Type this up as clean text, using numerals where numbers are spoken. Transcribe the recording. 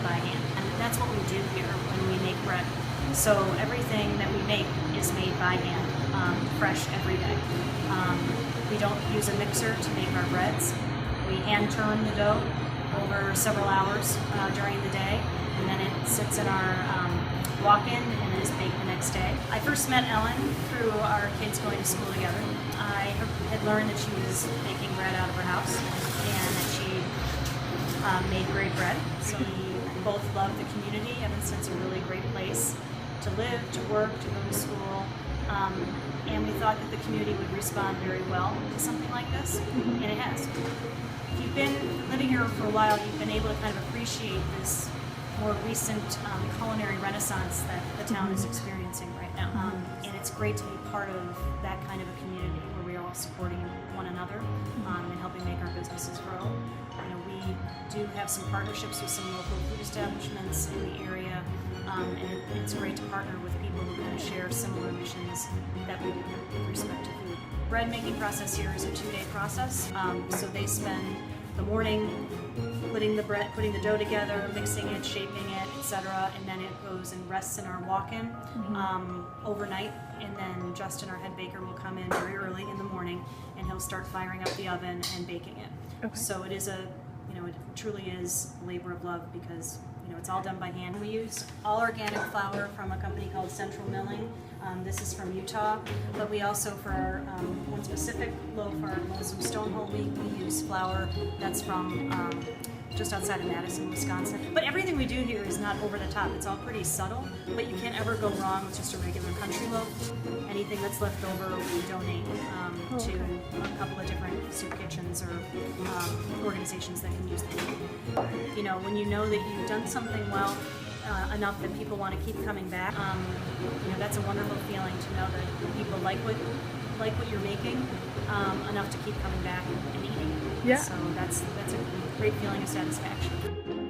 by hand. And that's what we do here when we make bread. So everything that we make is made by hand, fresh every day. We don't use a mixer to make our breads. We hand turn the dough over several hours during the day, and then it sits in our walk-in and is baked the next day. I first met Ellen through our kids going to school together. I had learned that she was baking bread out of her house and that she made great bread. So we both love the community. Evanston's a really great place to live, to work, to go to school. And we thought that the community would respond very well to something like this, and it has. If you've been living here for a while, you've been able to kind of appreciate this more recent culinary renaissance that the town is experiencing right now. And it's great to be part of that kind of a community where we are all supporting one another and helping make our businesses grow. You know, we do have some partnerships with some local food establishments in the area, and it's great to partner with people who kind of share similar missions that we do with respect to food. Bread making process here is a 2-day process, so they spend the morning putting the dough together, mixing it, shaping it, etc., and then it goes and rests in our walk-in overnight, and then Justin, our head baker, will come in very early in the morning and he'll start firing up the oven and baking it. Okay. So it is it truly is labor of love because it's all done by hand. We use all organic flour from a company called Central Milling. This is from Utah, but we also, for our one specific loaf, our Lonesome Stonehole week, we use flour that's from just outside of Madison, Wisconsin. But everything we do here is not over the top. It's all pretty subtle, but you can't ever go wrong with just a regular country loaf. Anything that's left over, we donate to a couple of different soup kitchens or organizations that can use them. When you know that you've done something well enough that people want to keep coming back, that's a wonderful feeling to know that people like what you're making enough to keep coming back and eating. Yeah. So that's a great feeling of satisfaction.